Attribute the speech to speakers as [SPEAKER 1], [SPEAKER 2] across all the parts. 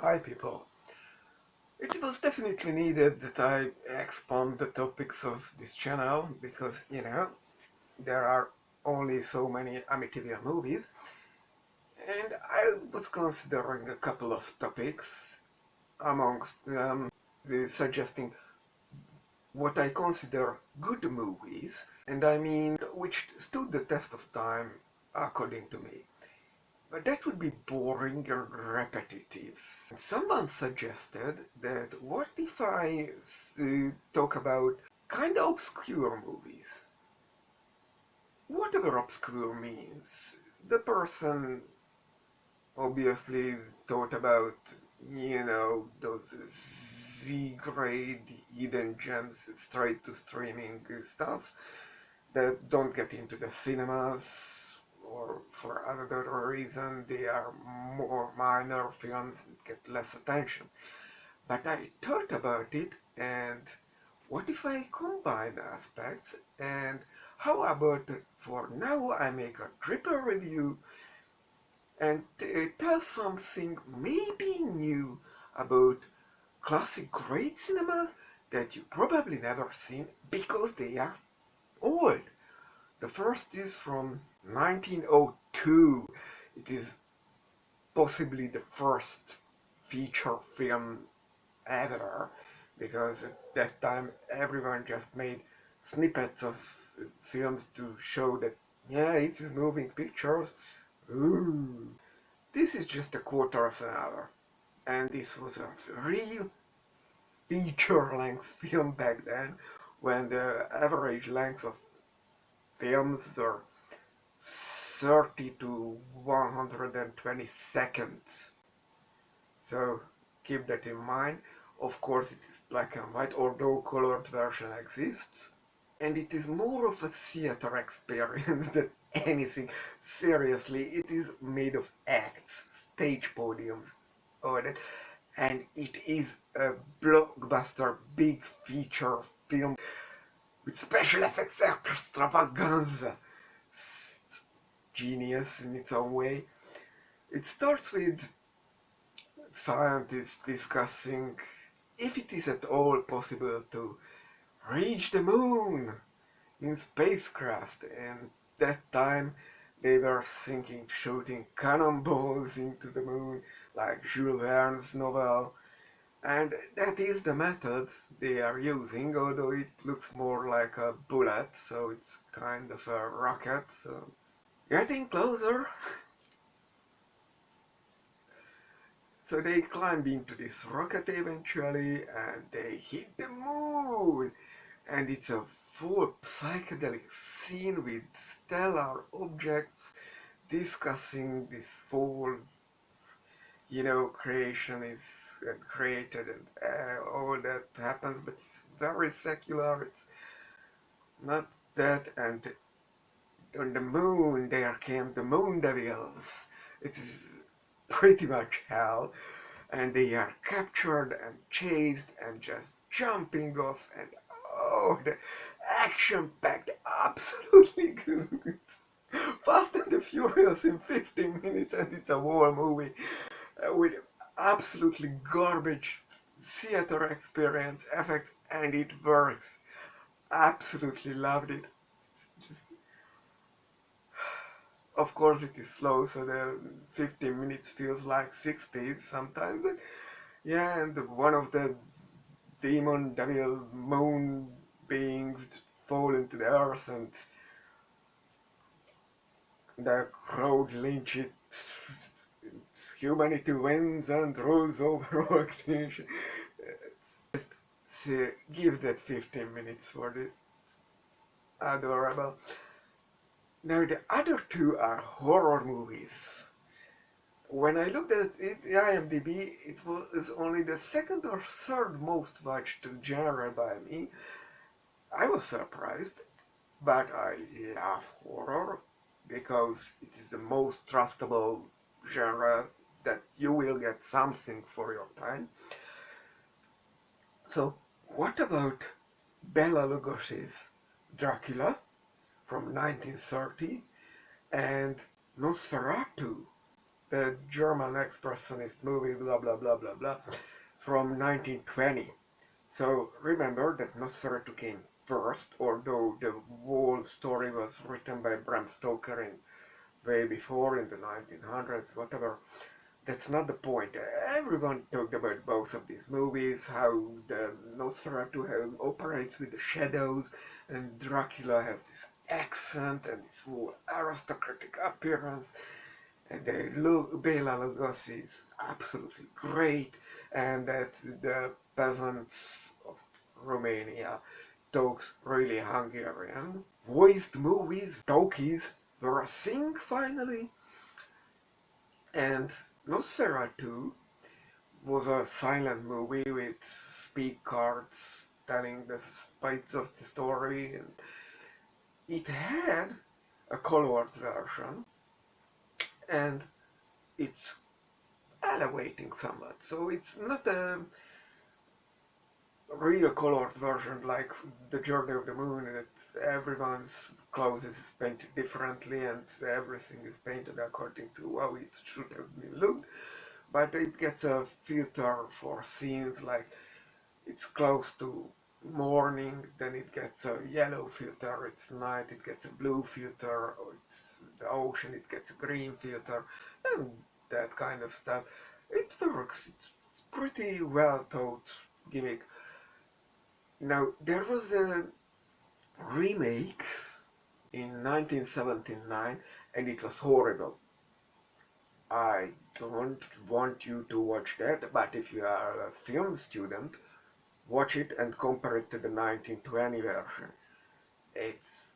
[SPEAKER 1] Hi people. It was definitely needed that I expand the topics of this channel because, there are only so many Amityville movies, and I was considering a couple of topics, amongst them suggesting what I consider good movies, and I mean which stood the test of time according to me. But that would be boring and repetitive. Someone suggested that what if I talk about kind of obscure movies? Whatever obscure means. The person obviously thought about, those Z-grade hidden gems straight to streaming stuff that don't get into the cinemas, or for another reason they are more minor films and get less attention. But I thought about it, and what if I combine aspects, and how about for now I make a triple review and tell something maybe new about classic great cinemas that you probably never seen because they are old. The first is from 1902. It is possibly the first feature film ever, because at that time everyone just made snippets of films to show that, yeah, it is moving pictures. Ooh. This is just a quarter of an hour, and this was a real feature-length film back then, when the average length of films were 30 to 120 seconds. So keep that in mind. Of course it is black and white, although colored version exists. And it is more of a theater experience than anything. Seriously, it is made of acts, stage podiums, all that. And it is a blockbuster big feature film with special effects extravaganza. Genius in its own way. It starts with scientists discussing if it is at all possible to reach the moon in spacecraft, and that time they were thinking shooting cannonballs into the moon like Jules Verne's novel, and that is the method they are using, although it looks more like a bullet, so it's kind of a rocket, so getting closer. So they climb into this rocket eventually, and they hit the moon, and it's a full psychedelic scene with stellar objects discussing this whole, creation is created, and all that happens, but it's very secular. It's not that, and on the moon there came the moon devils. It is pretty much hell, and they are captured and chased and just jumping off, and oh, the action-packed, absolutely good. Fast and the Furious in 15 minutes, and it's a war movie with absolutely garbage theater experience, effects, and it works. Absolutely loved it. Just, of course it is slow, so the 15 minutes feels like 60 sometimes, but yeah, and one of the demon devil moon beings fall into the earth, and the crowd lynch it. Humanity wins and rules over all creation. Just give that 15 minutes for the adorable. Now the other two are horror movies. When I looked at it, the IMDb, it was only the second or third most watched genre by me. I was surprised, but I love horror because it is the most trustable genre that you will get something for your time. So, what about Bela Lugosi's Dracula from 1930 and Nosferatu, the German expressionist movie, blah blah blah blah blah, from 1920. So remember that Nosferatu came first, although the whole story was written by Bram Stoker in way before in the 1900s, whatever. That's not the point. Everyone talked about both of these movies, how the Nosferatu operates with the shadows, and Dracula has this accent and this whole aristocratic appearance, and Bela Lugosi is absolutely great, and that the peasants of Romania talks really Hungarian. Voiced movies, talkies were a thing finally, and Nosferatu was a silent movie with speak cards telling the bits of the story, and it had a colored version, and it's elevating somewhat. So it's not a real colored version like the Journey of the Moon, that everyone's clothes is painted differently and everything is painted according to how it should have been looked. But it gets a filter for scenes like it's close to morning, then it gets a yellow filter, it's night, it gets a blue filter, or it's the ocean, it gets a green filter, and that kind of stuff. It works, it's pretty well thought gimmick. Now, there was a remake in 1979 and it was horrible. I don't want you to watch that, but if you are a film student, watch it and compare it to the 1920 version. It's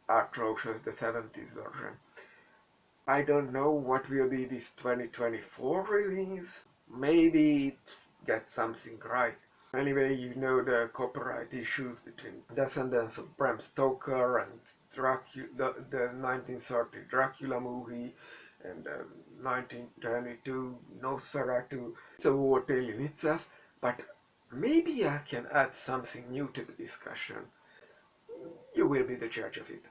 [SPEAKER 1] atrocious, the 70s version. I don't know what will be this 2024 release. Maybe it gets something right. Anyway, you know the copyright issues between descendants of Bram Stoker and Dracula, the 1930 Dracula movie and the 1922 Nosferatu. It's a whole tale in itself, but maybe I can add something new to the discussion. You will be the judge of it.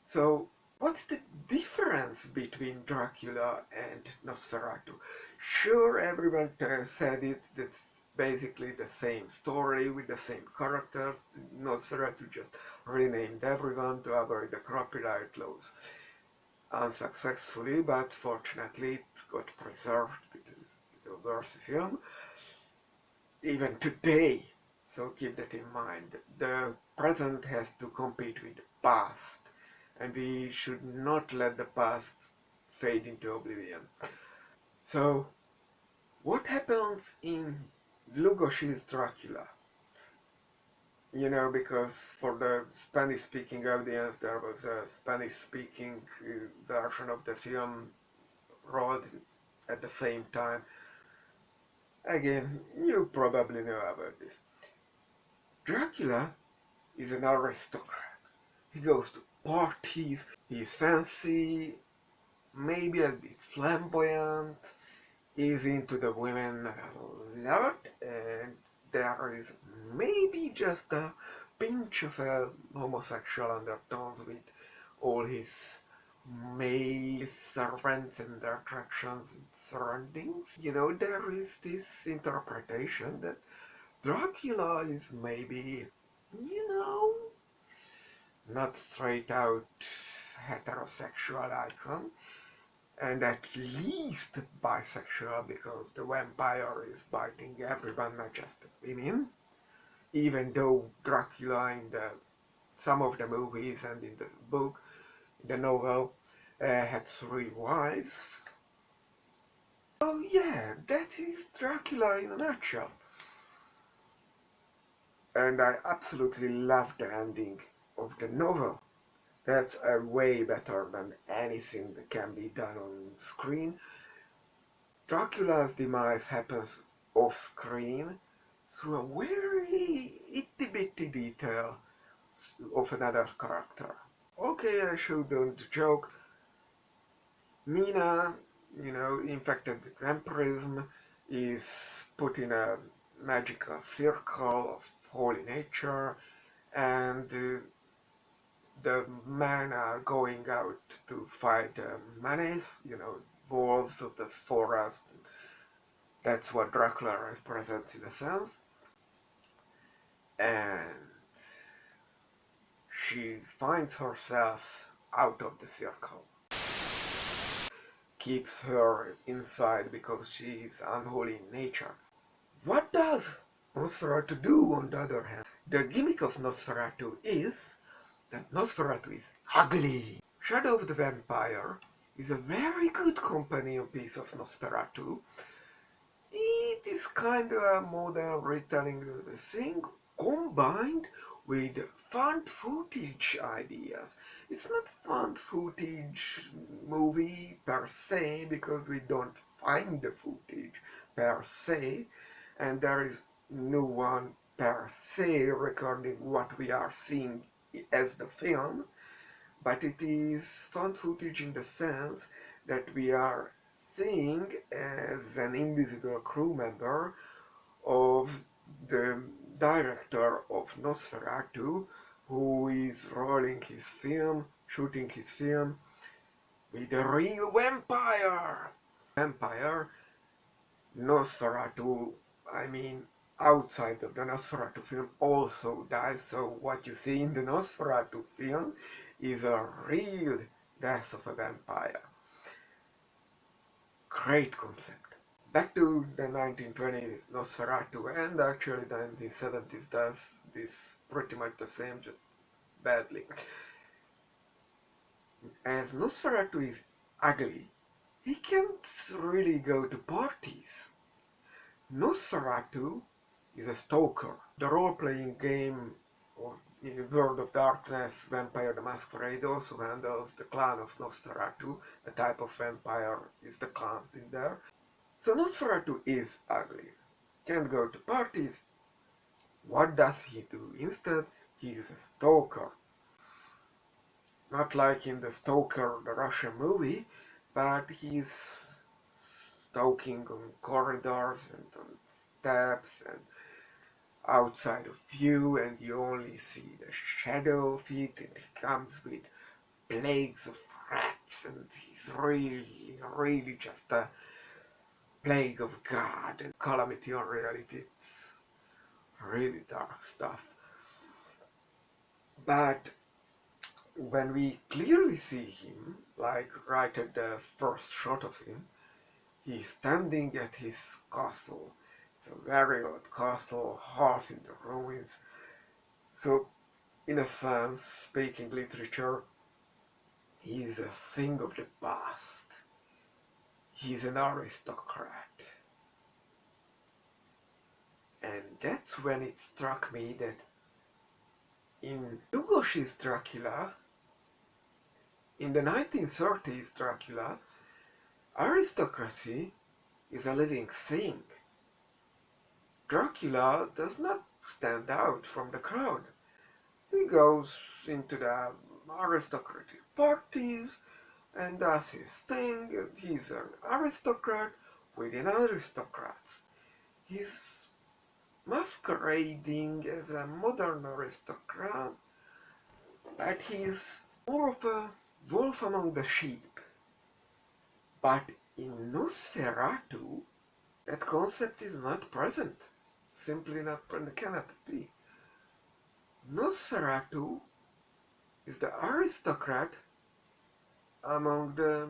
[SPEAKER 1] So, what's the difference between Dracula and Nosferatu? Sure, everyone said it, that's basically the same story with the same characters. Nosferatu just renamed everyone to avoid the copyright laws. Unsuccessfully, but fortunately it got preserved because it's a worthy film. Even today, so keep that in mind. The present has to compete with the past, and we should not let the past fade into oblivion. So, what happens in Lugosi's Dracula? You know, because for the Spanish-speaking audience, there was a Spanish-speaking version of the film rolled at the same time. Again, you probably know about this. Dracula is an aristocrat. He goes to parties, he's fancy, maybe a bit flamboyant, he's into the women a lot, and there is maybe just a pinch of a homosexual undertones with all his male servants and their attractions and surroundings. You know, there is this interpretation that Dracula is maybe, you know, not straight out heterosexual icon, and at least bisexual because the vampire is biting everyone, not just the women. Even though Dracula in some of the movies and in the book, the novel, had 3 wives. Oh yeah, that is Dracula in a nutshell. And I absolutely love the ending of the novel. That's way better than anything that can be done on screen. Dracula's demise happens off screen through a very itty bitty detail of another character. Okay, I shouldn't joke. Mina, you know, infected with vampirism, is put in a magical circle of holy nature, and the men are going out to fight menace, you know, wolves of the forest. That's what Dracula represents in a sense. And she finds herself out of the circle. Keeps her inside because she is unholy in nature. What does Nosferatu do, on the other hand? The gimmick of Nosferatu is that Nosferatu is ugly. Shadow of the Vampire is a very good companion piece of Nosferatu. It is kind of a modern retelling of the thing combined with found footage ideas. It's not a found footage movie per se because we don't find the footage per se, and there is no one per se recording what we are seeing as the film, but it is found footage in the sense that we are seeing as an invisible crew member of the director of Nosferatu, who is rolling his film, shooting his film with a real vampire. Nosferatu, outside of the Nosferatu film also dies, so what you see in the Nosferatu film is a real death of a vampire. Great concept. Back to the 1920s Nosferatu, and actually the 1970s does this pretty much the same, just badly. As Nosferatu is ugly, he can't really go to parties. Nosferatu is a stalker. The role-playing game or in World of Darkness, Vampire the Masquerade also handles the clan of Nosferatu. The type of vampire is the clans in there. So Nosferatu is ugly. Can't go to parties. What does he do? Instead, he is a stalker. Not like in the Stalker, the Russian movie, but he's stalking on corridors and on steps and outside of view, and you only see the shadow of it, and he comes with plagues of rats, and he's really just a plague of God and calamity on reality. It's really dark stuff. But when we clearly see him, like right at the first shot of him, he's standing at his castle. It's a very old castle, half in the ruins. So, in a sense, speaking literature, he is a thing of the past. He's an aristocrat. And that's when it struck me that in Dlugosz's Dracula, in the 1930s Dracula, aristocracy is a living thing. Dracula does not stand out from the crowd. He goes into the aristocratic parties and does his thing, and he's an aristocrat within aristocrats. He's masquerading as a modern aristocrat, but he's more of a wolf among the sheep. But in Nosferatu, that concept is not present. Simply not present, cannot be. Nosferatu is the aristocrat among the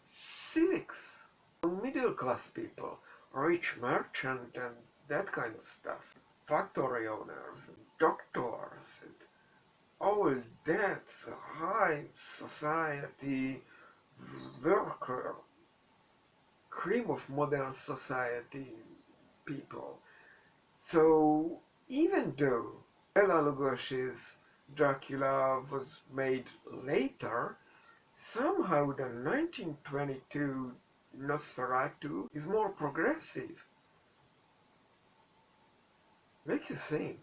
[SPEAKER 1] civics, among middle class people, rich merchant and that kind of stuff. Factory owners, and doctors, and all that high society worker, cream of modern society people. So even though Bela Lugosi's Dracula was made later, somehow the 1922 Nosferatu is more progressive. Makes you think.